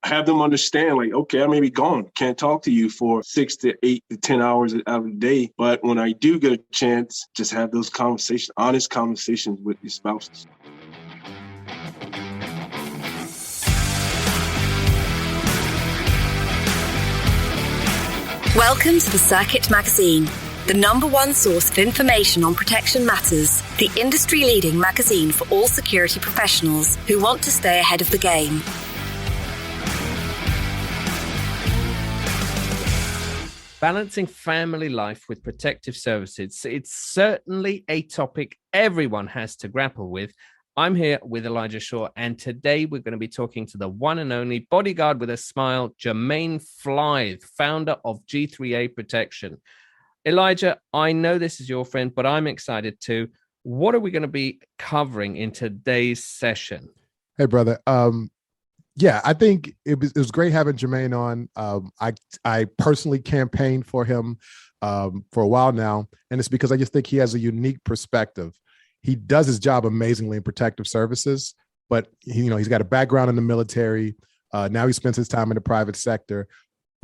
have them understand, like, okay, I may be gone, can't talk to you for 6 to 8 to 10 hours out of the day. But when I do get a chance, just have those conversations, honest conversations with your spouses. Welcome to the Circuit Magazine, the #1 source of information on protection matters, the industry-leading magazine for all security professionals who want to stay ahead of the game. Balancing family life with protective services. It's certainly a topic everyone has to grapple with. I'm here with Elijah Shaw, and today we're going to be talking to the one and only Bodyguard with a Smile, Jermaine Flythe, founder of G3A Protection. Elijah, I know this is your friend, but I'm excited too. What are we going to be covering in today's session? Hey, brother. I think it was great having Jermaine on. I personally campaigned for him for a while now, and it's because I just think he has a unique perspective. He does his job amazingly in protective services, but he's got a background in the military. Now he spends his time in the private sector,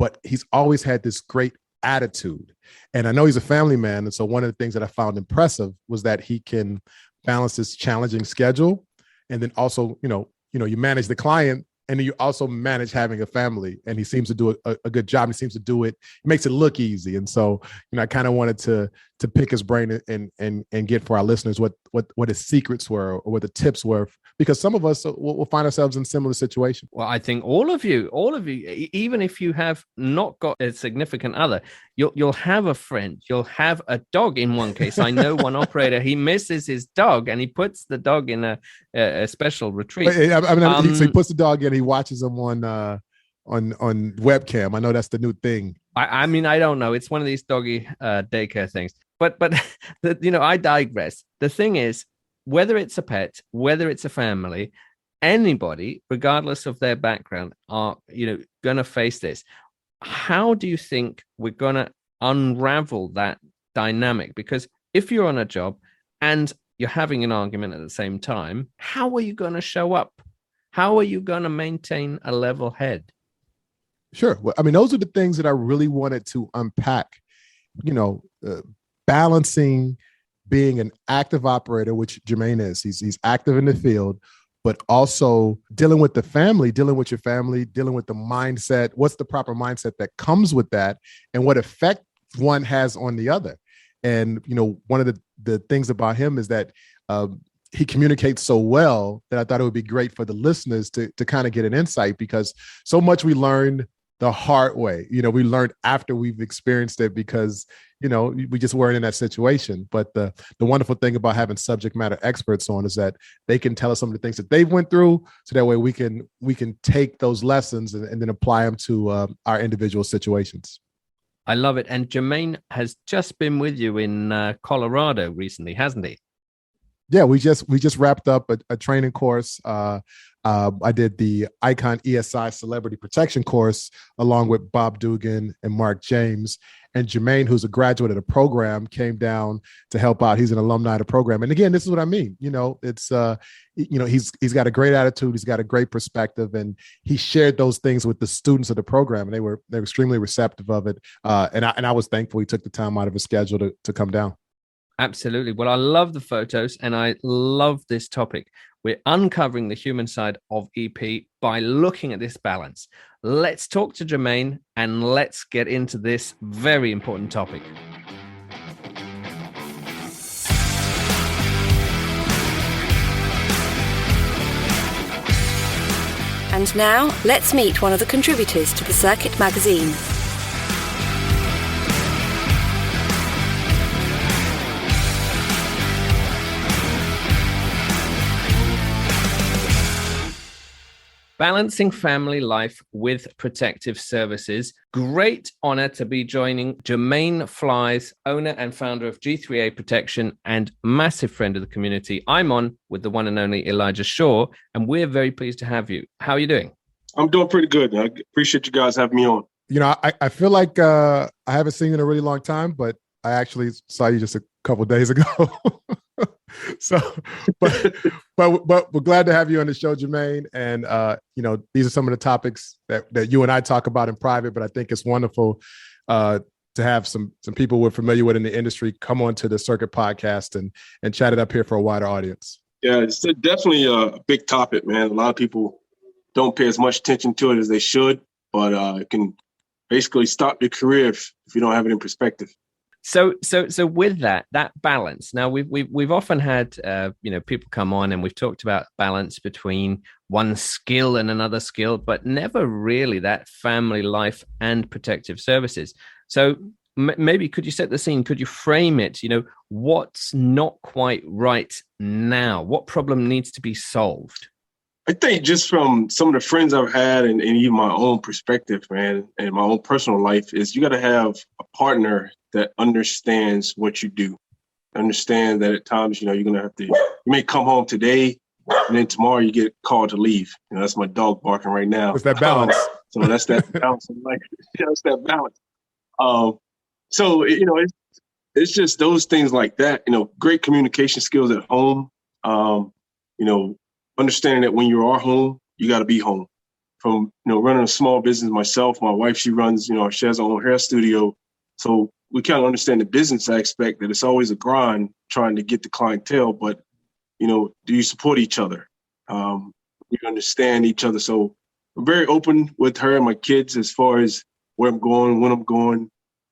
but he's always had this great attitude. And I know he's a family man. And so one of the things that I found impressive was that he can balance this challenging schedule. And then also, you manage the client, and then you also manage having a family, and he seems to do a good job. He seems to do it. He makes it look easy. And so, I kind of wanted to pick his brain and get for our listeners what his secrets were or what the tips were, because some of us will find ourselves in similar situations. Well, I think all of you, even if you have not got a significant other, you'll have a friend, you'll have a dog. In one case, I know one operator, he misses his dog and he puts the dog in a special retreat. So he puts the dog in, he watches him on webcam. I know that's the new thing. I mean, I don't know. It's one of these doggy daycare things. But I digress. The thing is, whether it's a pet, whether it's a family, anybody, regardless of their background, are going to face this. How do you think we're going to unravel that dynamic? Because if you're on a job and you're having an argument at the same time, how are you going to show up? How are you going to maintain a level head? Sure. Well, I mean, those are the things that I really wanted to unpack, balancing being an active operator, which Jermaine is. He's active in the field, but also dealing with the family, dealing with your family, dealing with the mindset. What's the proper mindset that comes with that, and what effect one has on the other? And, one of the things about him is that he communicates so well that I thought it would be great for the listeners to kind of get an insight, because so much we learned the hard way. We learned after we've experienced it, because, we just weren't in that situation. But the wonderful thing about having subject matter experts on is that they can tell us some of the things that they've went through, so that way we can take those lessons and then apply them to our individual situations. I love it. And Jermaine has just been with you in Colorado recently, hasn't he? Yeah, we just wrapped up a training course. I did the Icon ESI Celebrity Protection course along with Bob Dugan and Mark James. And Jermaine, who's a graduate of the program, came down to help out. He's an alumni of the program. And again, this is what I mean. It's he's got a great attitude. He's got a great perspective, and he shared those things with the students of the program, and they were extremely receptive of it. And I was thankful he took the time out of his schedule to come down. Absolutely. Well, I love the photos and I love this topic. We're uncovering the human side of EP by looking at this balance. Let's talk to Jermaine and let's get into this very important topic. And now, let's meet one of the contributors to the Circuit Magazine. Balancing family life with protective services. Great honor to be joining Jermaine Flythe, owner and founder of G3A Protection and massive friend of the community. I'm on with the one and only Elijah Shaw, and we're very pleased to have you. How are you doing? I'm doing pretty good. I appreciate you guys having me on. I feel like I haven't seen you in a really long time, but I actually saw you just a couple of days ago. So, but we're glad to have you on the show, Jermaine. And these are some of the topics that you and I talk about in private. But I think it's wonderful to have some people we're familiar with in the industry come on to the Circuit podcast and chat it up here for a wider audience. Yeah, it's definitely a big topic, man. A lot of people don't pay as much attention to it as they should, but it can basically stop your career if you don't have it in perspective. So with that balance, now we've often had people come on and we've talked about balance between one skill and another skill, but never really that family life and protective services. So maybe could you set the scene? Could you frame it? What's not quite right now? What problem needs to be solved? I think just from some of the friends I've had and even my own perspective, man, and my own personal life is you got to have a partner that understands what you do. Understand that at times, you're going to have to, you may come home today and then tomorrow you get called to leave. That's my dog barking right now. It's that balance. So that's that balance. That's that balance. It's just those things like that, great communication skills at home, understanding that when you are home, you got to be home. From, running a small business myself, my wife, she runs, she has her own hair studio. So we kind of understand the business aspect that it's always a grind trying to get the clientele, but, do you support each other? You understand each other. So I'm very open with her and my kids as far as where I'm going, when I'm going.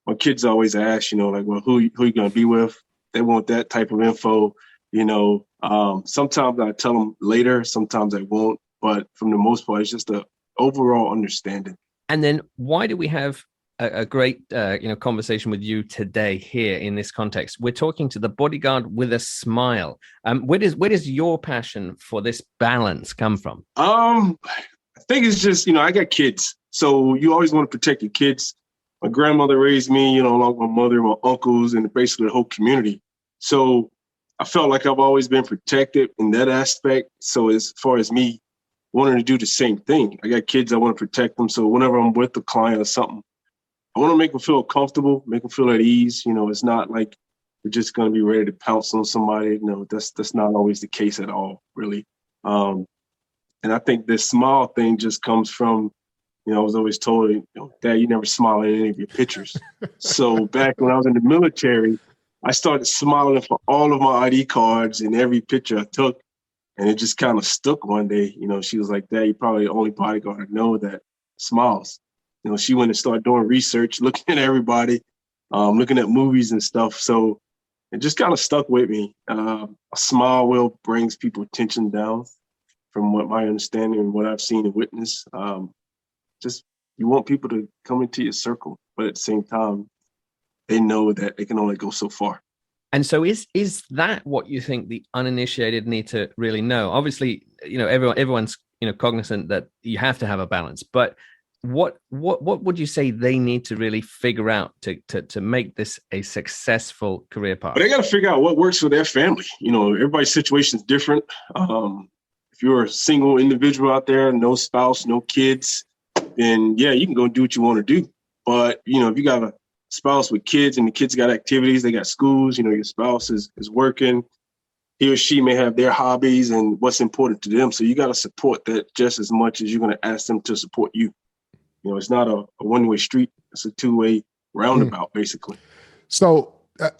My kids always ask, well, who you going to be with? They want that type of info. Sometimes I tell them later, sometimes I won't, but from the most part, it's just the overall understanding. And then why do we have a great, conversation with you today here in this context? We're talking to the Bodyguard with a Smile. Where does your passion for this balance come from? I think it's just, I got kids, so you always want to protect your kids. My grandmother raised me, along with my mother, my uncles, and basically the whole community. So I felt like I've always been protected in that aspect. So as far as me wanting to do the same thing, I got kids, I want to protect them. So whenever I'm with a client or something, I want to make them feel comfortable, make them feel at ease. It's not like we're just going to be ready to pounce on somebody. That's not always the case at all, really. And I think this smile thing just comes from, I was always told, Dad, you never smile in any of your pictures. So back when I was in the military, I started smiling for all of my ID cards and every picture I took. And it just kind of stuck one day. She was like, Dad, you're probably the only bodyguard I know that smiles. She went and started doing research, looking at everybody, looking at movies and stuff. So it just kind of stuck with me. A smile will brings people's tension down from what my understanding and what I've seen and witnessed. Just you want people to come into your circle, but at the same time, they know that they can only go so far. And so is that what you think the uninitiated need to really know? Obviously, everyone's cognizant that you have to have a balance, but what would you say they need to really figure out to make this a successful career path? But they got to figure out what works for their family. Everybody's situation is different. If you're a single individual out there, no spouse, no kids, then yeah, you can go do what you want to do. But if you got a spouse with kids and the kids got activities, they got schools, your spouse is working, he or she may have their hobbies and what's important to them. So you got to support that just as much as you're going to ask them to support you. It's not a one-way street. It's a two-way roundabout, basically. So,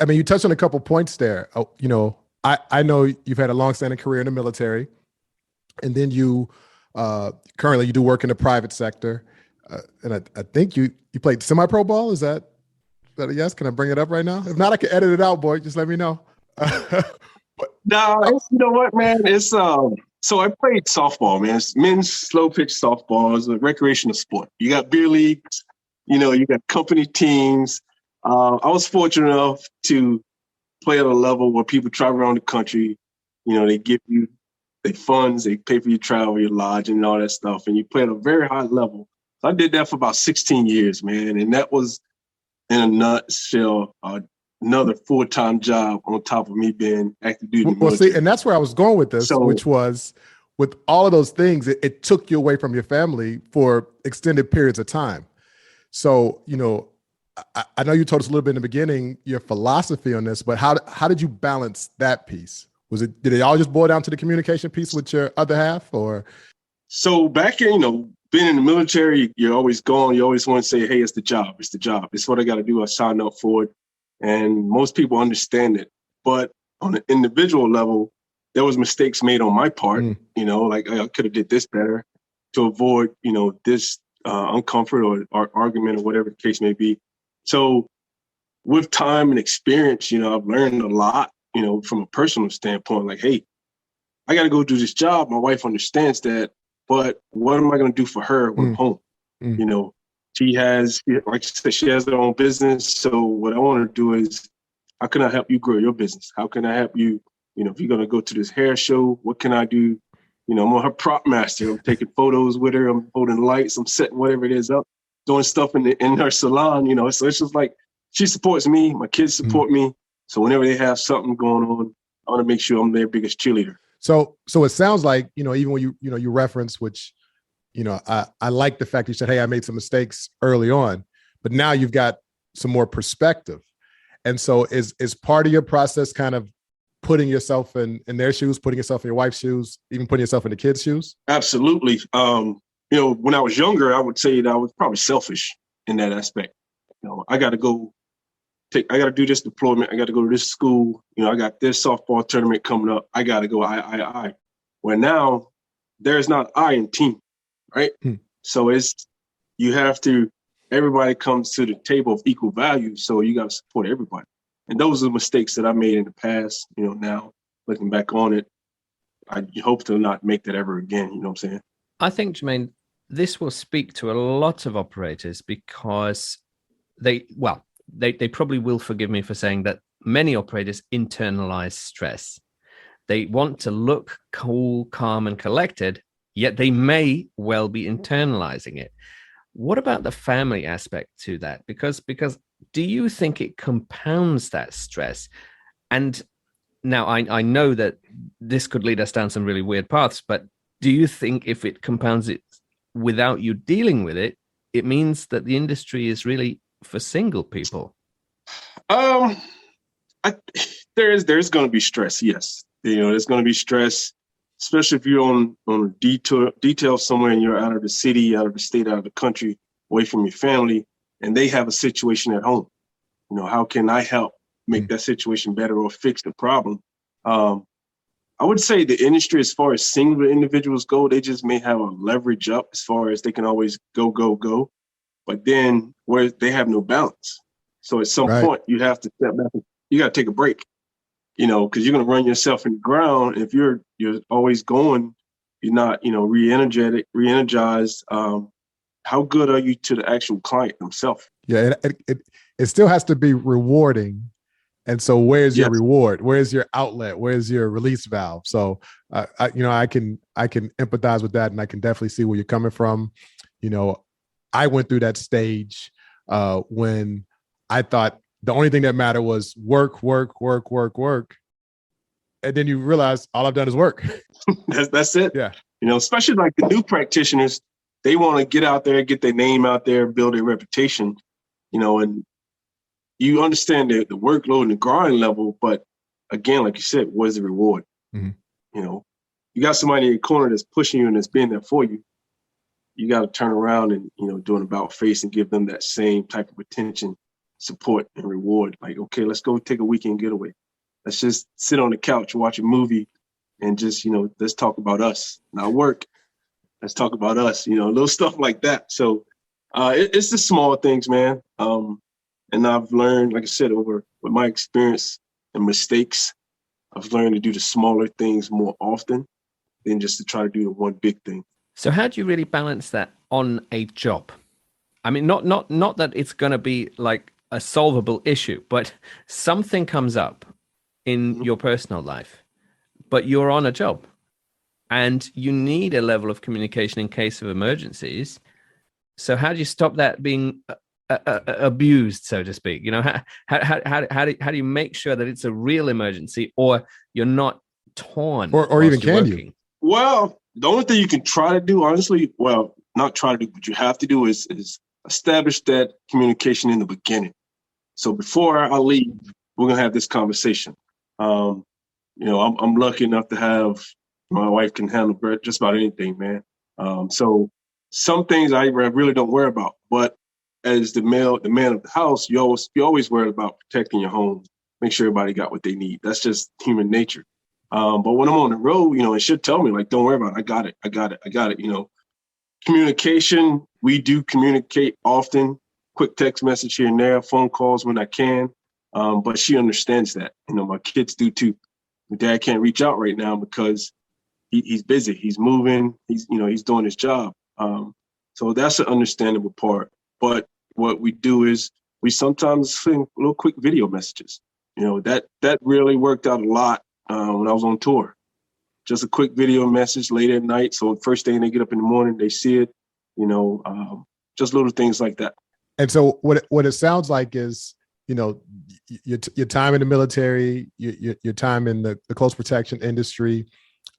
you touched on a couple points there. I know you've had a long-standing career in the military, and then you currently you do work in the private sector. And I think you played semi-pro ball. Is that a yes? Can I bring it up right now? If not, I can edit it out, boy. Just let me know. No, you know what, man? It's so I played softball, man. It's men's slow pitch softball. It's a recreational sport. You got beer leagues, you got company teams. I was fortunate enough to play at a level where people travel around the country. They give you their funds, they pay for your travel, your lodging, and all that stuff. And you play at a very high level. So I did that for about 16 years, man. And that was, in a nutshell, another full-time job on top of me being active duty. Well, see, and that's where I was going with this, which was with all of those things, it took you away from your family for extended periods of time. So, I know you told us a little bit in the beginning, your philosophy on this, but how did you balance that piece did it all just boil down to the communication piece with your other half, or? So back in, being in the military, you're always going, you always want to say, hey, it's the job. It's the job. It's what I got to do. I signed up for it. And most people understand it. But on an individual level, there was mistakes made on my part, like I could have did this better to avoid, this uncomfort or argument or whatever the case may be. So with time and experience, I've learned a lot, from a personal standpoint, like, hey, I got to go do this job. My wife understands that, but what am I going to do for her when I'm home? She has, like I said, she has her own business. So what I want to do is, how can I help you grow your business? How can I help you? If you're going to go to this hair show, what can I do? I'm her prop master. I'm taking photos with her. I'm holding lights. I'm setting whatever it is up, doing stuff in her salon, So it's just like, she supports me. My kids support me. So whenever they have something going on, I want to make sure I'm their biggest cheerleader. So it sounds like, even when you reference, which, I like the fact you said, hey, I made some mistakes early on, but now you've got some more perspective. And so is part of your process kind of putting yourself in their shoes, putting yourself in your wife's shoes, even putting yourself in the kids' shoes? Absolutely. When I was younger, I would say that I was probably selfish in that aspect. I got to do this deployment. I got to go to this school. I got this softball tournament coming up. I got to go. I. Where now there's not I in team, right? So everybody comes to the table of equal value. So you got to support everybody. And those are the mistakes that I made in the past. Now looking back on it, I hope to not make that ever again. You know what I'm saying? I think, Jermaine, this will speak to a lot of operators because they probably will forgive me for saying that many operators internalize stress. They want to look cool, calm, and collected, yet they may well be internalizing it. What about the family aspect to that? Because do you think it compounds that stress? And now I know that this could lead us down some really weird paths, but do you think if it compounds it without you dealing with it, it means that the industry is really for single people? There's going to be stress. Yes. There's going to be stress, especially if you're on a detail somewhere and you're out of the city, out of the state, out of the country, away from your family, and they have a situation at home. How can I help make that situation better or fix the problem? I would say the industry, as far as single individuals go, they just may have a leverage up as far as they can always go. But then where they have no balance. So at some point you have to step back. You got to take a break, because you're going to run yourself in the ground. If you're always going, you're not, re-energized. How good are you to the actual client themselves? Yeah, it still has to be rewarding. And so where's your reward? Where's your outlet? Where's your release valve? So, I can empathize with that, and I can definitely see where you're coming from. I went through that stage when I thought the only thing that mattered was work. And then you realize all I've done is work. That's it. Yeah. Especially like the new practitioners, they want to get out there, get their name out there, build a reputation, and you understand the workload and the grind level. But again, like you said, what is the reward? You got somebody in your corner that's pushing you and that's being there for you. You got to turn around and, do an about face and give them that same type of attention, support, and reward. Like, okay, let's go take a weekend getaway. Let's just sit on the couch, watch a movie, and just, let's talk about us, not work. Let's talk about us, little stuff like that. So it's the small things, man. And I've learned, like I said, with my experience and mistakes, I've learned to do the smaller things more often than just to try to do the one big thing. So how do you really balance that on a job? I mean, not that it's going to be like a solvable issue, but something comes up in your personal life, but you're on a job and you need a level of communication in case of emergencies. So how do you stop that being abused, so to speak? How do you make sure that it's a real emergency, or you're not torn, or even can working? You? Well, the only thing you can try to do, honestly, well, not try to do, but you have to do is establish that communication in the beginning. So before I leave, we're gonna have this conversation. I'm lucky enough to have my wife can handle just about anything, man. So some things I really don't worry about, but as the man of the house, you always worry about protecting your home, make sure everybody got what they need. That's just human nature. But when I'm on the road, it should tell me, like, don't worry about it. I got it. Communication, we do communicate often, quick text message here and there, phone calls when I can. But she understands that. My kids do too. My dad can't reach out right now because he's busy. He's moving. He's doing his job. So that's an understandable part. But what we do is we sometimes send little quick video messages. That really worked out a lot when I was on tour. Just a quick video message late at night. So first thing they get up in the morning, they see it. Just little things like that. And so what it sounds like is, your time in the military, your time in the close protection industry,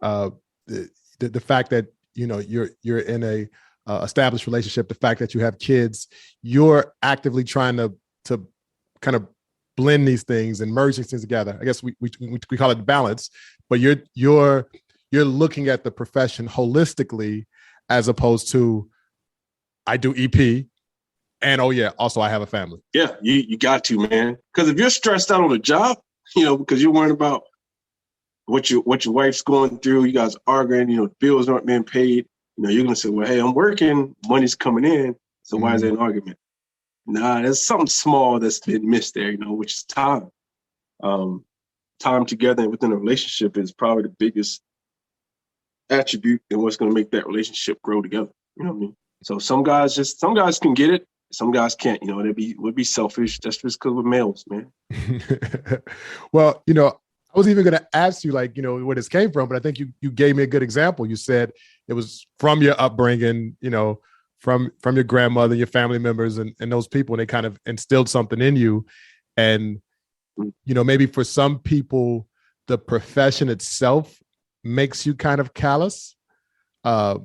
the fact that you're in a established relationship, the fact that you have kids, you're actively trying to kind of blend these things and merge these things together. I guess we call it balance, but you're looking at the profession holistically as opposed to I do EP. And also I have a family. Yeah, you got to, man. Because if you're stressed out on a job, because you're worrying about what your wife's going through, you guys arguing, bills aren't being paid, you're gonna say, well, hey, I'm working, money's coming in, so why is there an argument? Nah, there's something small that's been missed there, which is time. Time together within a relationship is probably the biggest attribute in what's gonna make that relationship grow together. You know what I mean? So some guys can get it. Some guys can't, would be selfish. That's just because we're males, man. Well, I was even going to ask you, like, where this came from, but I think you gave me a good example. You said it was from your upbringing, from your grandmother, your family members, and those people, and they kind of instilled something in you. And, maybe for some people, the profession itself makes you kind of callous. We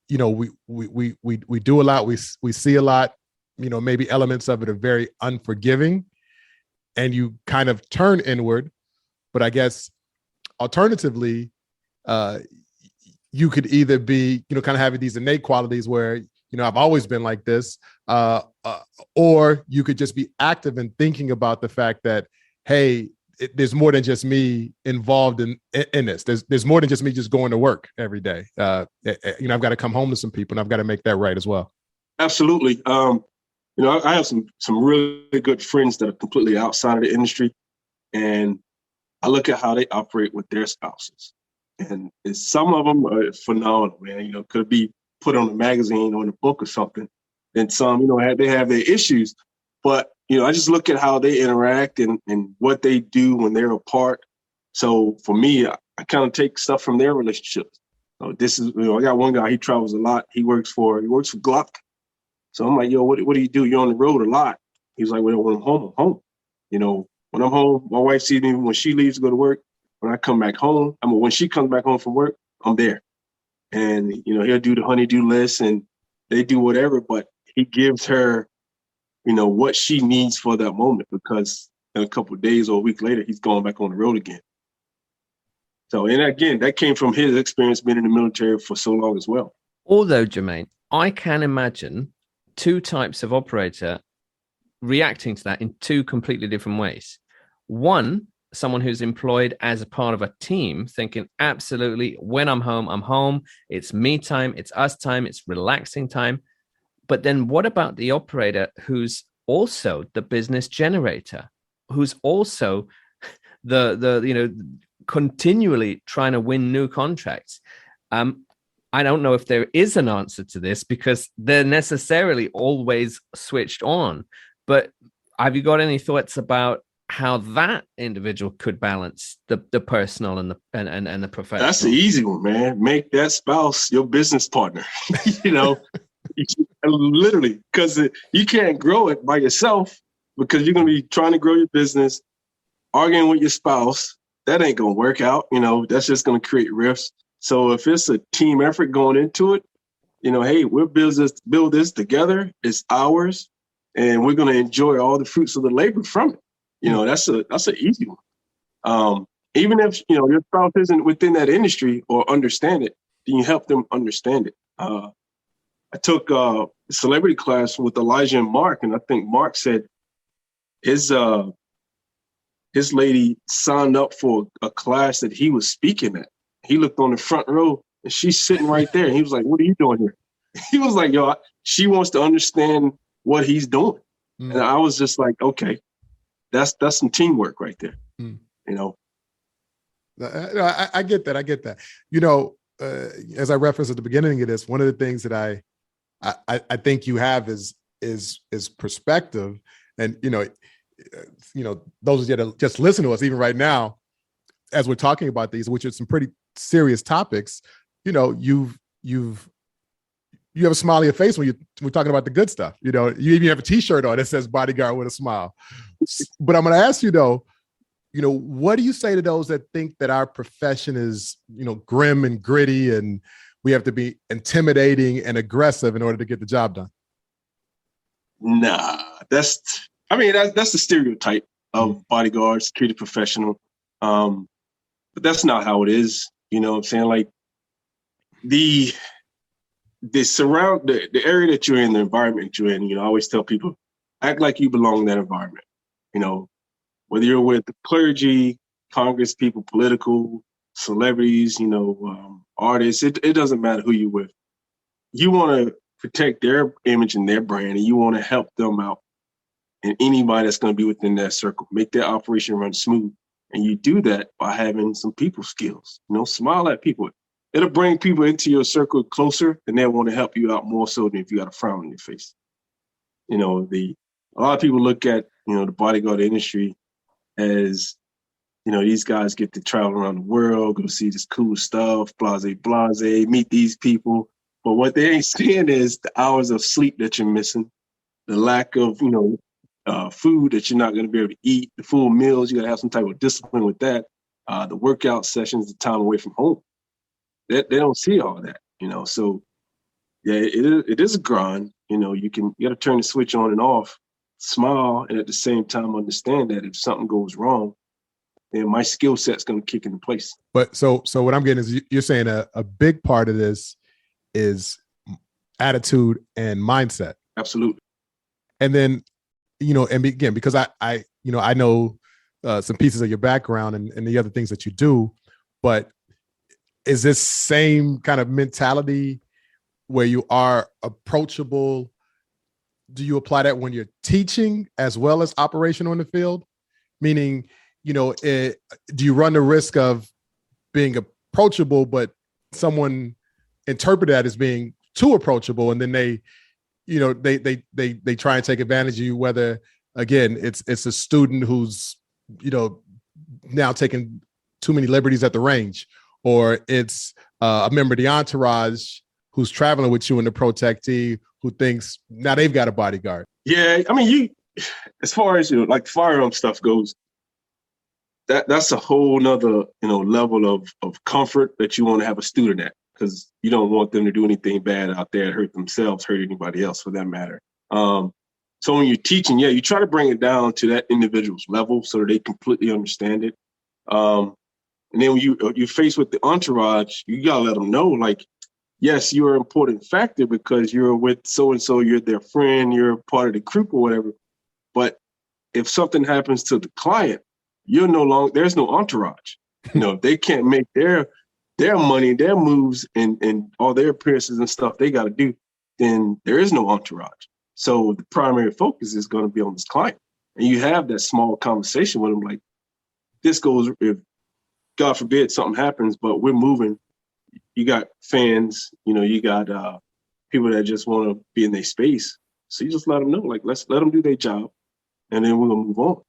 do a lot. We see a lot. Maybe elements of it are very unforgiving, and you kind of turn inward. But I guess alternatively, you could either be, kind of having these innate qualities where, I've always been like this, or you could just be active in thinking about the fact that, hey, there's more than just me involved in this. There's more than just me just going to work every day. I've got to come home to some people, and I've got to make that right as well. Absolutely. I have some really good friends that are completely outside of the industry, and I look at how they operate with their spouses, and some of them are phenomenal, man. Could be put on a magazine or in a book or something. And some, they have their issues, but I just look at how they interact and what they do when they're apart. So for me, I kind of take stuff from their relationships. This is, I got one guy, he travels a lot. He works for Glock. So I'm like, yo, what do you do? You're on the road a lot. He's like, well, when I'm home, I'm home. When I'm home, my wife sees me when she leaves to go to work. When I come back home, when she comes back home from work, I'm there. And, he'll do the honey-do list and they do whatever, but he gives her, what she needs for that moment, because in a couple of days or a week later, he's going back on the road again. So, and again, that came from his experience being in the military for so long as well. Although, Jermaine, I can imagine two types of operator reacting to that in two completely different ways. One, someone who's employed as a part of a team, thinking, absolutely, when I'm home, it's me time, it's us time, it's relaxing time. But then what about the operator who's also the business generator, who's also the continually trying to win new contracts? I don't know if there is an answer to this because they're necessarily always switched on. But have you got any thoughts about how that individual could balance the personal and the professional? That's the easy one, man. Make that spouse your business partner. Literally, because you can't grow it by yourself, because you're going to be trying to grow your business, arguing with your spouse. That ain't going to work out. That's just going to create rifts. So if it's a team effort going into it, hey, we'll build this together. It's ours, and we're going to enjoy all the fruits of the labor from it. That's an easy one. Even if, your spouse isn't within that industry or understand it, then you help them understand it. I took a celebrity class with Elijah and Mark, and I think Mark said his lady signed up for a class that he was speaking at. He looked on the front row, and she's sitting right there. And he was like, "What are you doing here?" He was like, "Yo, she wants to understand what he's doing." And I was just like, "Okay, that's some teamwork right there." I get that. I get that. As I referenced at the beginning of this, one of the things that I think you have is perspective, and those of you that just listen to us, even right now, as we're talking about these, which are some pretty serious topics, you have a smile on your face when we're talking about the good stuff. You even have a T-shirt on that says "Bodyguard with a Smile." But I'm going to ask you though, what do you say to those that think that our profession is, grim and gritty, and we have to be intimidating and aggressive in order to get the job done? Nah, that's the stereotype of bodyguard, security professional. But that's not how it is. You know what I'm saying? Like the area that you're in, the environment you're in, I always tell people, act like you belong in that environment. Whether you're with the clergy, Congress people, political, celebrities, artists, it doesn't matter who you're with. You want to protect their image and their brand, and you want to help them out. And anybody that's going to be within that circle, make their operation run smooth. And you do that by having some people skills, smile at people. It'll bring people into your circle closer, and they'll want to help you out more so than if you got a frown on your face. A lot of people look at, the bodyguard industry as, these guys get to travel around the world, go see this cool stuff, blase, meet these people. But what they ain't seeing is the hours of sleep that you're missing, the lack of, food that you're not going to be able to eat, the full meals, you got to have some type of discipline with that, the workout sessions, the time away from home. They don't see all that, So, yeah, it is a grind. You got to turn the switch on and off, smile, and at the same time understand that if something goes wrong, then my skill set's going to kick into place. But so what I'm getting is you're saying a big part of this is attitude and mindset. Absolutely. And then, and again, because I know some pieces of your background and the other things that you do, but is this same kind of mentality where you are approachable? Do you apply that when you're teaching as well as operational in the field? Meaning, do you run the risk of being approachable, but someone interpret that as being too approachable, and then they try and take advantage of you, whether again it's a student who's now taking too many liberties at the range, or it's a member of the entourage who's traveling with you in the protectee who thinks now they've got a bodyguard. Yeah, you as far as like firearm stuff goes, that's a whole nother level of comfort that you want to have a student at, because you don't want them to do anything bad out there, hurt themselves, hurt anybody else for that matter. So when you're teaching, you try to bring it down to that individual's level so that they completely understand it. And then when you're faced with the entourage, you gotta let them know, like, yes, you're an important factor because you're with so-and-so, you're their friend, you're part of the group or whatever. But if something happens to the client, there's no entourage. They can't make their money, their moves, and all their appearances and stuff they got to do, then there is no entourage. So the primary focus is going to be on this client. And you have that small conversation with them, like, this goes, if God forbid something happens, but we're moving, you got fans, you got people that just want to be in their space. So you just let them know, like, let's let them do their job, and then we're going to move on.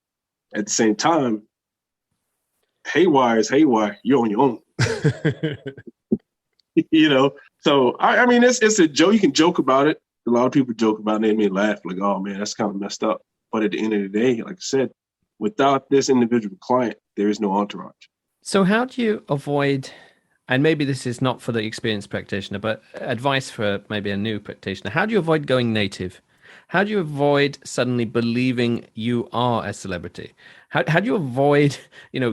At the same time, haywire is haywire. You're on your own. So it's a joke. You can joke about it. A lot of people joke about it and they laugh, like, oh man, that's kind of messed up. But at the end of the day, like I said, without this individual client, there is no entourage. So how do you avoid, and maybe this is not for the experienced practitioner, but advice for maybe a new practitioner, how do you avoid going native? How do you avoid suddenly believing you are a celebrity? How do you avoid,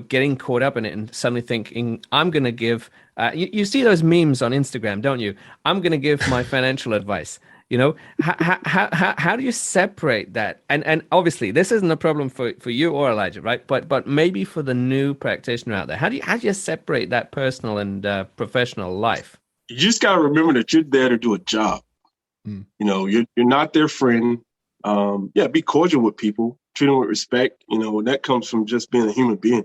getting caught up in it and suddenly thinking, I'm going to give, you see those memes on Instagram, don't you? I'm going to give my financial advice. How do you separate that? And obviously this isn't a problem for you or Elijah, right? But maybe for the new practitioner out there, how do you separate that personal and professional life? You just got to remember that you're there to do a job. You're not their friend. Be cordial with people, treat them with respect. That comes from just being a human being.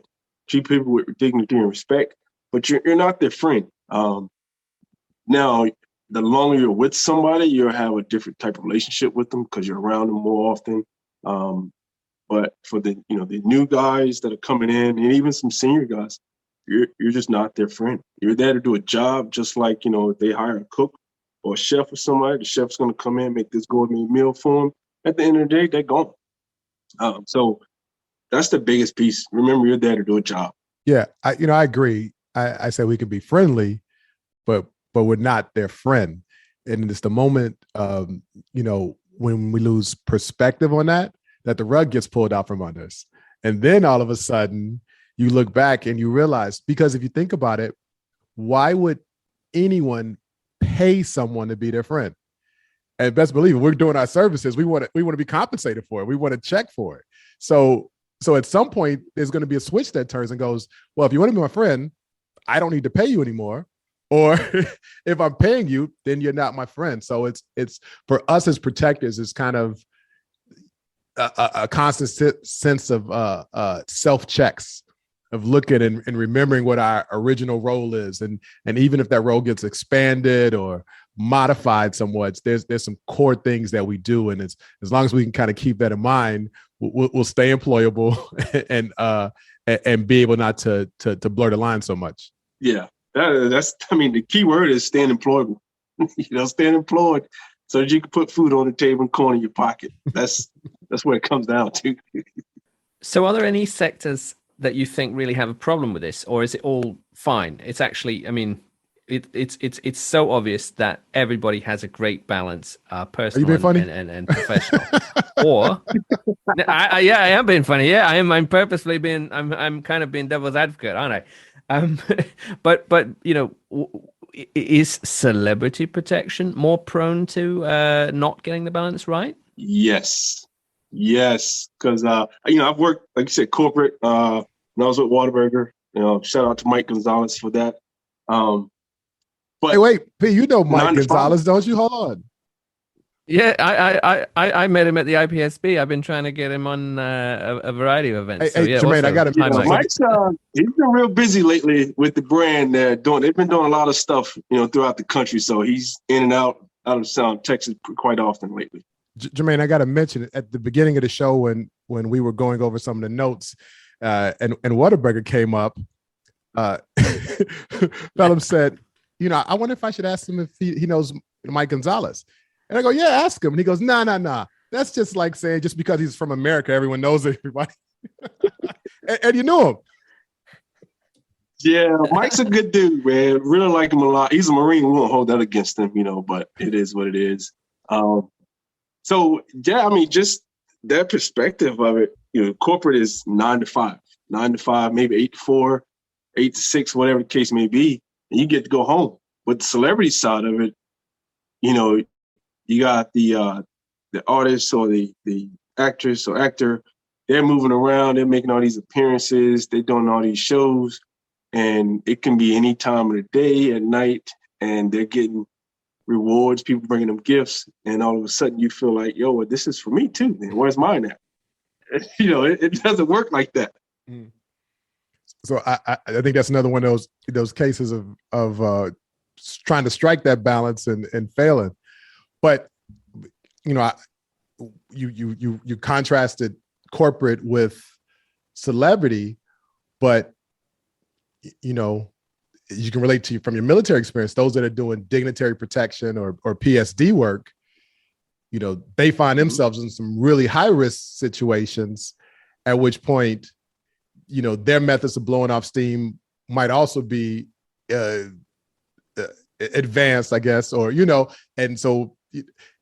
Treat people with dignity and respect, but you're not their friend. Now, the longer you're with somebody, you'll have a different type of relationship with them because you're around them more often. But for the new guys that are coming in, and even some senior guys, you're just not their friend. You're there to do a job, just like if they hire a cook or a chef or somebody, the chef's going to come in, make this gourmet meal for them. At the end of the day, they're gone. So that's the biggest piece. Remember, you're there to do a job. Yeah, I agree. I said we could be friendly, but we're not their friend. And it's the moment, when we lose perspective on that the rug gets pulled out from under us. And then all of a sudden you look back and you realize, because if you think about it, why would anyone pay someone to be their friend? And best believe it, we're doing our services. We want to be compensated for it. We want to check for it. So at some point there's going to be a switch that turns and goes, well, if you want to be my friend, I don't need to pay you anymore. Or if I'm paying you, then you're not my friend. So it's for us as protectors, it's kind of a constant sense of self-checks, of looking and remembering what our original role is. And even if that role gets expanded or modified somewhat, there's some core things that we do. And as long as we can kind of keep that in mind, we'll stay employable and be able not to blur the line so much. Yeah. The key word is staying employable. Staying employed so that you can put food on the table and corn in your pocket. That's what it comes down to. So are there any sectors that you think really have a problem with this, or is it all fine? It's actually, it's so obvious that everybody has a great balance, personal and professional. Or I am being funny. Yeah, I'm purposely being, I'm kind of being devil's advocate, aren't I? But is celebrity protection more prone to not getting the balance right? Yes, because I've worked, like you said, corporate. When I was with Whataburger, shout out to Mike Gonzalez for that. But hey, wait, P, Mike Gonzalez, don't you? Hold on. Yeah, I met him at the IPSB. I've been trying to get him on a variety of events. Hey, Jermaine, I got to. Mike's he's been real busy lately with the brand. They've been doing a lot of stuff, throughout the country. So he's in and out of Texas quite often lately. Jermaine, I got to mention at the beginning of the show when we were going over some of the notes, and Whataburger came up. Phelim said, I wonder if I should ask him if he knows Mike Gonzalez. And I go, yeah, ask him. And he goes, nah. That's just like saying just because he's from America, everyone knows everybody. and you know him. Yeah, Mike's a good dude, man. Really like him a lot. He's a Marine. We won't hold that against him, but it is what it is. Just that perspective of it, corporate is 9 to 5, maybe 8 to 4, 8 to 6, whatever the case may be. And you get to go home. But the celebrity side of it, you got the artist or the actress or actor, they're moving around, they're making all these appearances, they're doing all these shows, and it can be any time of the day, at night, and they're getting rewards, people bringing them gifts, and all of a sudden you feel like, yo, this is for me too, man. Where's mine at? It doesn't work like that. So I think that's another one of those cases of trying to strike that balance and failing. But you contrasted corporate with celebrity, but you can relate to from your military experience. Those that are doing dignitary protection or PSD work, they find themselves in some really high risk situations. At which point, their methods of blowing off steam might also be advanced, I guess, or and so.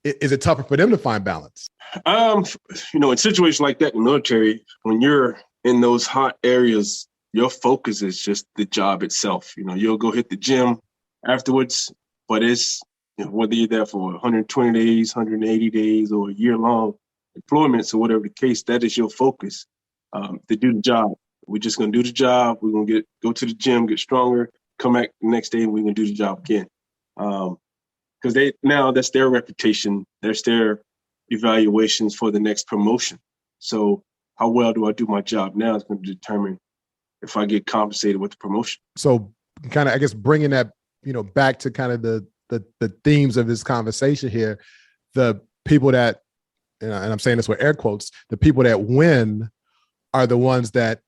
Is it tougher for them to find balance? In situations like that in the military, when you're in those hot areas, your focus is just the job itself. You'll go hit the gym afterwards, but it's whether you're there for 120 days, 180 days, or a year-long deployments or whatever the case, that is your focus to do the job. We're just going to do the job. We're going to go to the gym, get stronger, come back the next day, and we're going to do the job again. Because that's their reputation. That's their evaluations for the next promotion. So how well do I do my job now is going to determine if I get compensated with the promotion. So kind of, I guess, bringing that, back to kind of the themes of this conversation here, the people that, and I'm saying this with air quotes, the people that win are the ones that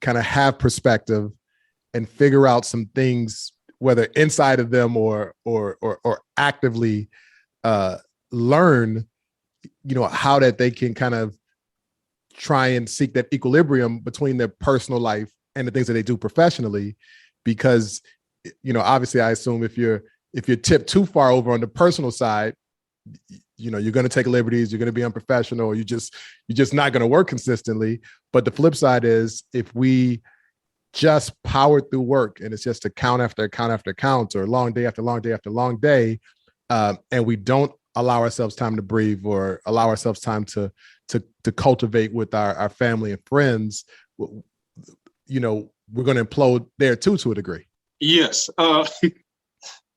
kind of have perspective and figure out some things, whether inside of them or actively learn, how that they can kind of try and seek that equilibrium between their personal life and the things that they do professionally. Because, obviously I assume if you're tipped too far over on the personal side, you're going to take liberties, you're going to be unprofessional, you're just not going to work consistently. But the flip side is, if we just power through work and it's just account after account after account, or long day after long day after long day, and we don't allow ourselves time to breathe or allow ourselves time to cultivate with our family and friends, we're going to implode there too, to a degree. Yes.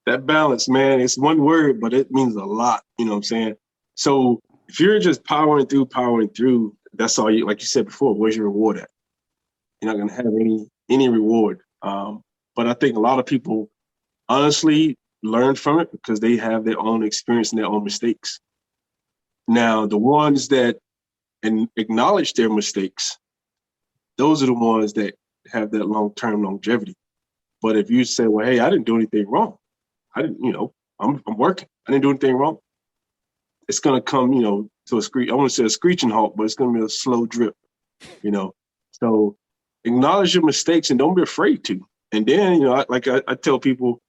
That balance, man, it's one word, but it means a lot. You know what I'm saying? So if you're just powering through, that's all you, like you said before, where's your reward at? You're not going to have any reward. But I think a lot of people honestly learn from it because they have their own experience and their own mistakes. Now, the ones that acknowledge their mistakes, those are the ones that have that long-term longevity. But if you say, well, hey, I didn't do anything wrong. I didn't, I'm working. I didn't do anything wrong. It's going to come, to I want to say a screeching halt, but it's going to be a slow drip, So acknowledge your mistakes and don't be afraid to. And then, I tell people,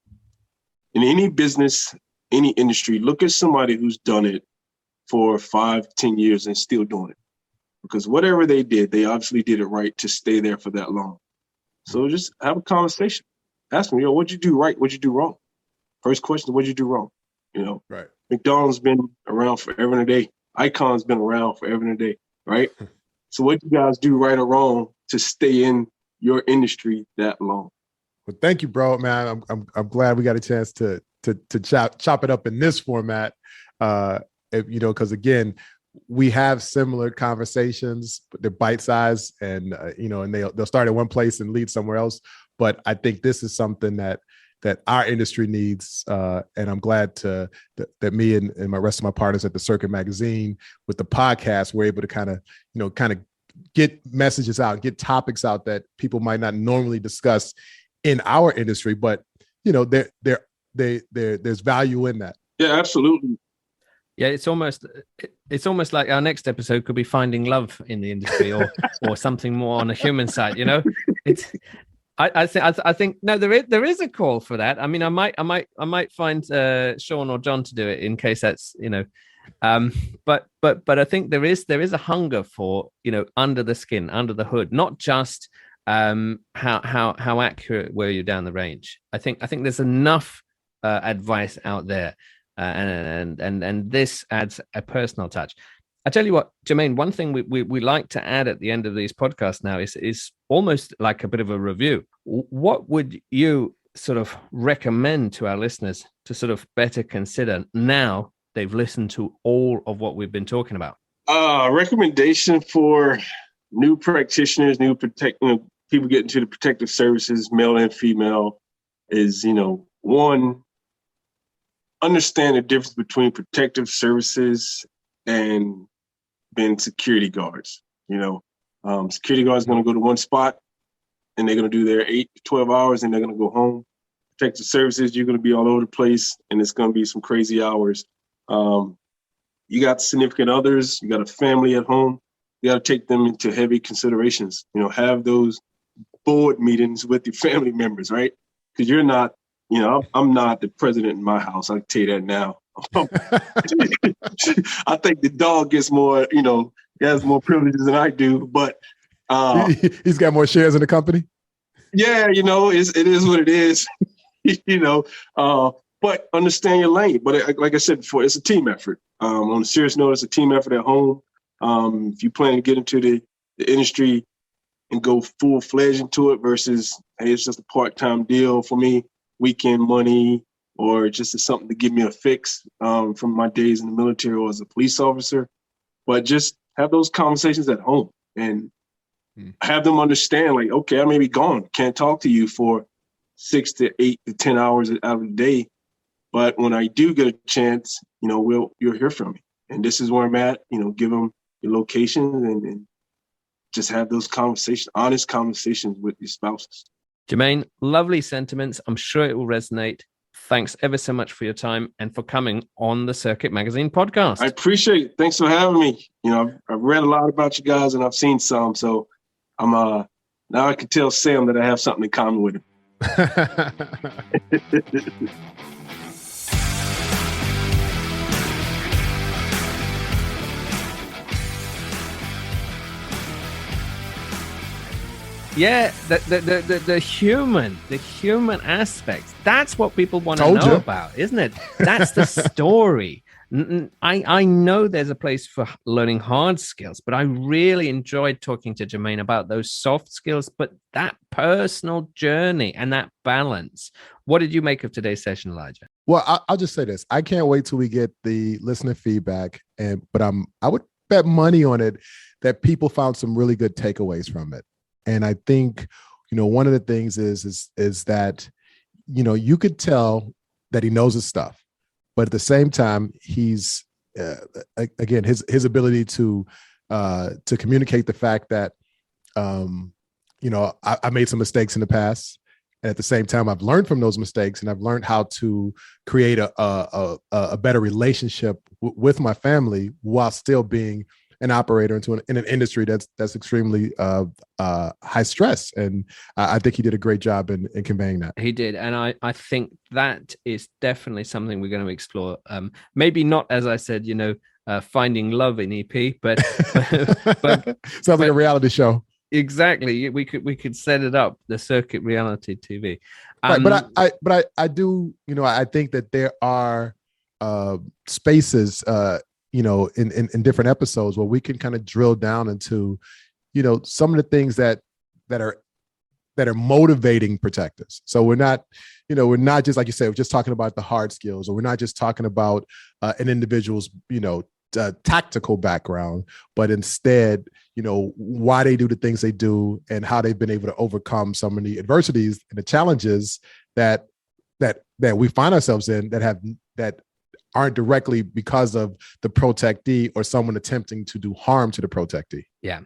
in any business, any industry, look at somebody who's done it for 5-10 years and still doing it. Because whatever they did, they obviously did it right to stay there for that long. So just have a conversation. Ask them, what'd you do right? What'd you do wrong? First question, what'd you do wrong? Right. McDonald's been around forever and a day. Icon's been around forever and a day, right? So what you guys do right or wrong to stay in your industry that long? Well, thank you, bro, man. I'm glad we got a chance to chop it up in this format. Because again, we have similar conversations, but they're bite-sized, and and they'll start at one place and lead somewhere else. But I think this is something that our industry needs, and I'm glad that me and my rest of my partners at the Circuit Magazine with the podcast, we're able to kind of get messages out, get topics out that people might not normally discuss in our industry, but there's value in that. Yeah, absolutely. Yeah, it's almost like our next episode could be finding love in the industry, or something more on a human side. It's. I think no, there is a call for that. I mean, I might find Sean or John to do it in case that's but I think there is a hunger for under the skin, under the hood, not just how accurate were you down the range. I think there's enough advice out there, and this adds a personal touch. I tell you what, Jermaine, one thing we like to add at the end of these podcasts now is almost like a bit of a review. What would you sort of recommend to our listeners to sort of better consider now they've listened to all of what we've been talking about? Recommendation for new practitioners, people getting into the protective services, male and female, is, one, understand the difference between protective services and being security guards. Security guards are going to go to one spot and they're going to do their 8 to 12 hours and they're going to go home. Protective services, you're going to be all over the place and it's going to be some crazy hours. You got significant others, you got a family at home, you got to take them into heavy considerations. Have those board meetings with your family members, right? Because you're not, I'm not the president in my house. I can tell you that now. I think the dog gets more, he has more privileges than I do. But he's got more shares in the company. Yeah, it is what it is. But understand your lane. But like I said before, it's a team effort. On a serious note, it's a team effort at home. If you plan to get into the industry and go full-fledged into it versus, hey, it's just a part-time deal for me, weekend money, or just as something to give me a fix from my days in the military or as a police officer. But just have those conversations at home and have them understand, like, okay, I may be gone, can't talk to you for 6 to 8 to 10 hours out of the day. But when I do get a chance, you'll hear from me. And this is where I'm at, give them your location and just have those conversations, honest conversations with your spouses. Jermaine, lovely sentiments. I'm sure it will resonate. Thanks ever so much for your time and for coming on the Circuit Magazine podcast. I appreciate it. Thanks for having me. I've read a lot about you guys and I've seen some. So I'm now I can tell Sam that I have something in common with him. Yeah, the human aspects. That's what people want to know about, isn't it? That's the story. I know there's a place for learning hard skills, but I really enjoyed talking to Jermaine about those soft skills, but that personal journey and that balance. What did you make of today's session, Elijah? Well, I'll just say this. I can't wait till we get the listener feedback, but I would bet money on it that people found some really good takeaways from it. And I think, one of the things is that, you could tell that he knows his stuff, but at the same time, he's again his ability to communicate the fact that, I made some mistakes in the past, and at the same time, I've learned from those mistakes, and I've learned how to create a better relationship with my family while still being an operator in an industry that's extremely high stress. And I think he did a great job in conveying that. He did. And I think that is definitely something we're going to explore. Maybe not, as I said, finding love in EP, but sounds like a reality show. Exactly. We could set it up, the Circuit reality TV. Right, but I do, I think that there are spaces in different episodes where we can kind of drill down into, some of the things that are motivating protectors. So we're not just, like you said, we're just talking about the hard skills, or we're not just talking about an individual's, tactical background, but instead, why they do the things they do and how they've been able to overcome some of the adversities and the challenges that we find ourselves in that aren't directly because of the protectee or someone attempting to do harm to the protectee. Yeah.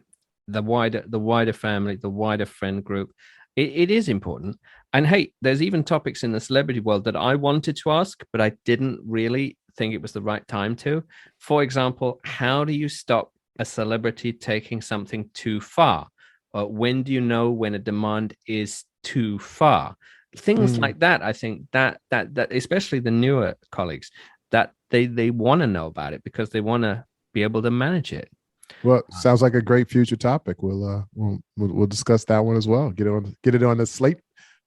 The wider family, the wider friend group. It is important. And hey, there's even topics in the celebrity world that I wanted to ask, but I didn't really think it was the right time to. For example, how do you stop a celebrity taking something too far? When do you know when a demand is too far? Things like that. I think that especially the newer colleagues, that they want to know about it because they want to be able to manage it. Well, sounds like a great future topic. We'll discuss that one as well. Get it on the slate.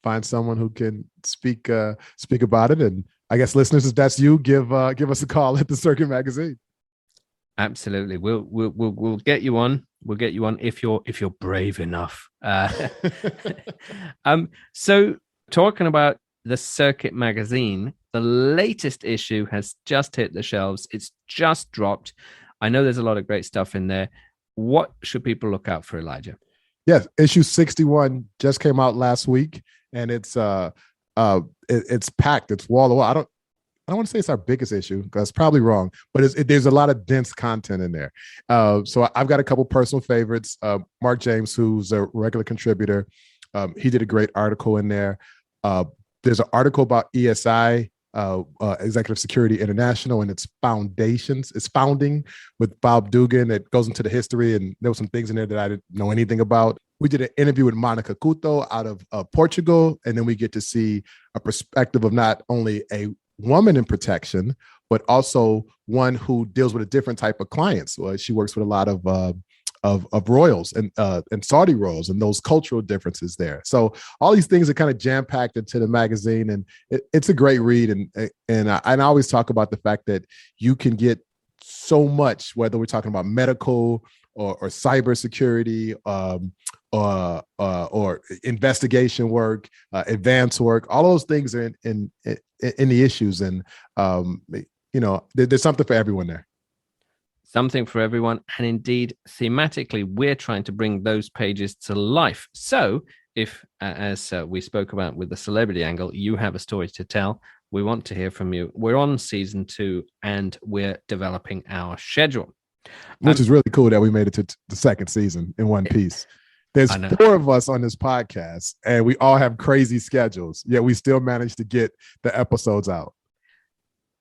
Find someone who can speak about it. And I guess listeners, if that's you, give us a call at the Circuit Magazine. Absolutely, we'll get you on. We'll get you on if you're brave enough. So talking about the Circuit Magazine, the latest issue has just hit the shelves. It's just dropped. I know there's a lot of great stuff in there. What should people look out for, Elijah? Yes, issue 61 just came out last week, and it's packed. It's wall to wall. I don't want to say it's our biggest issue because that's probably wrong, but there's a lot of dense content in there. So I've got a couple personal favorites. Mark James, who's a regular contributor, he did a great article in there. There's an article about ESI, Executive Security International, and its founding with Bob Dugan. It goes into the history, and there were some things in there that I didn't know anything about. We did an interview with Monica Couto out of Portugal, and then we get to see a perspective of not only a woman in protection, but also one who deals with a different type of clients. Well, she works with a lot of royals and Saudi royals and those cultural differences there. So all these things are kind of jam packed into the magazine, and it's a great read. And I always talk about the fact that you can get so much, whether we're talking about medical or cybersecurity, or investigation work, advanced work. All those things are in the issues, and there's something for everyone there. Something for everyone. And indeed, thematically, we're trying to bring those pages to life. So if, as we spoke about with the celebrity angle, you have a story to tell, we want to hear from you. We're on season 2 and we're developing our schedule. Which is really cool that we made it to the second season in one piece. There's 4 of us on this podcast and we all have crazy schedules, yet we still managed to get the episodes out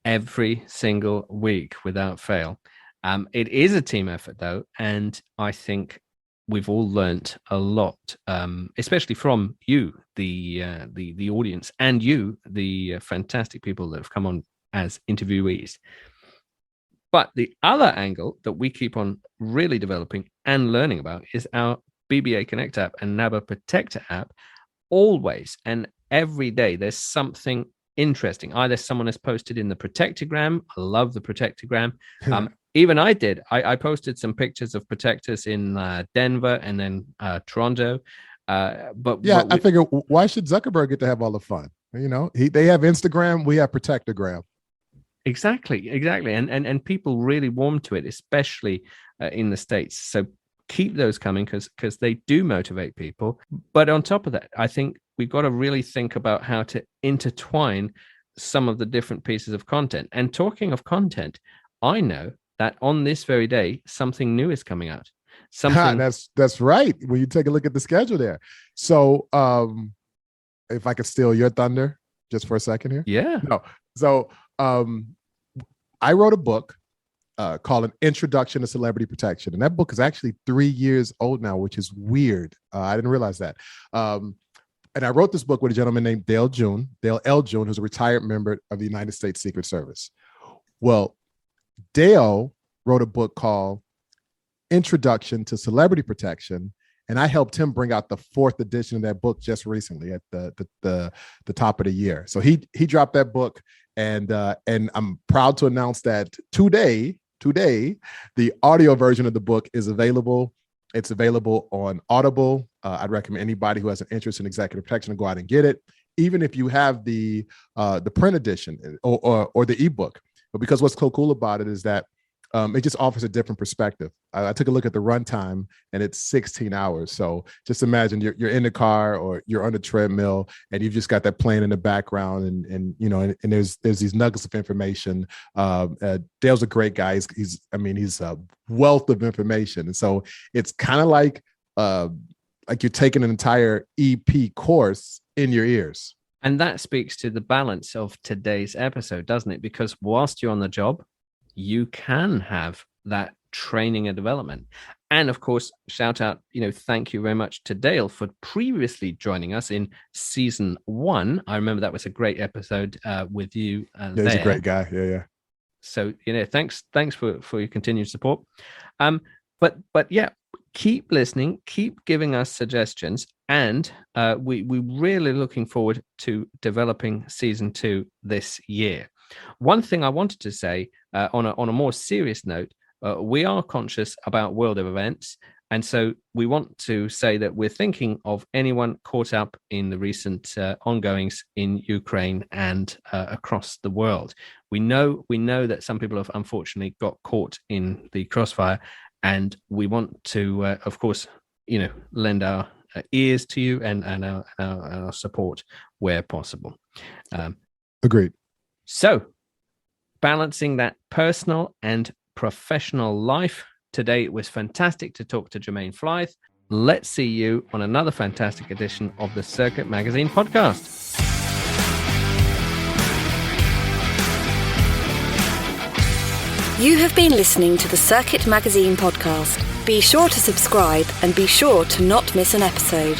every single week without fail. It is a team effort, though, and I think we've all learnt a lot, especially from you, the audience, and you, the fantastic people that have come on as interviewees. But the other angle that we keep on really developing and learning about is our BBA Connect app and NABA Protector app. Always and every day, there's something interesting. Either someone has posted in the Protectogram. I love the Protectogram. Even I did. I posted some pictures of protectors in Denver and then Toronto. I figure, why should Zuckerberg get to have all the fun? They have Instagram, we have Protectogram. Exactly. And people really warm to it, especially in the States. So keep those coming because they do motivate people. But on top of that, I think we've got to really think about how to intertwine some of the different pieces of content. And talking of content, I know that on this very day, something new is coming out. That's right. When you take a look at the schedule there. So if I could steal your thunder just for a second here. Yeah. No. So I wrote a book called An Introduction to Celebrity Protection. And that book is actually 3 years old now, which is weird. I didn't realize that. And I wrote this book with a gentleman named Dale L. June, who's a retired member of the United States Secret Service. Well, Dale wrote a book called Introduction to Celebrity Protection, and I helped him bring out the 4th edition of that book just recently at the top of the year. So he dropped that book, and I'm proud to announce that today the audio version of the book is available. It's available on Audible. I'd recommend anybody who has an interest in executive protection to go out and get it, even if you have the print edition or the ebook. But because what's so cool about it is that it just offers a different perspective. I took a look at the runtime, and it's 16 hours. So just imagine you're in the car or you're on the treadmill, and you've just got that playing in the background, and there's these nuggets of information. Dale's a great guy. He's a wealth of information, and so it's kind of like you're taking an entire EP course in your ears. And that speaks to the balance of today's episode, doesn't it? Because whilst you're on the job, you can have that training and development. And of course, shout out, thank you very much to Dale for previously joining us in season 1. I remember that was a great episode with you. He's a great guy. Yeah. So, thanks for your continued support. But yeah, keep listening, keep giving us suggestions. And we're really looking forward to developing season 2 this year. One thing I wanted to say on a more serious note, we are conscious about world events. And so we want to say that we're thinking of anyone caught up in the recent ongoings in Ukraine and across the world. We know that some people have unfortunately got caught in the crossfire, and we want to, of course, lend our ears to you and our support where possible. Agreed. So, balancing that personal and professional life. Today it was fantastic to talk to Jermaine Flythe. Let's see you on another fantastic edition of the Circuit Magazine podcast. You have been listening to the Circuit Magazine podcast. Be sure to subscribe and be sure to not miss an episode.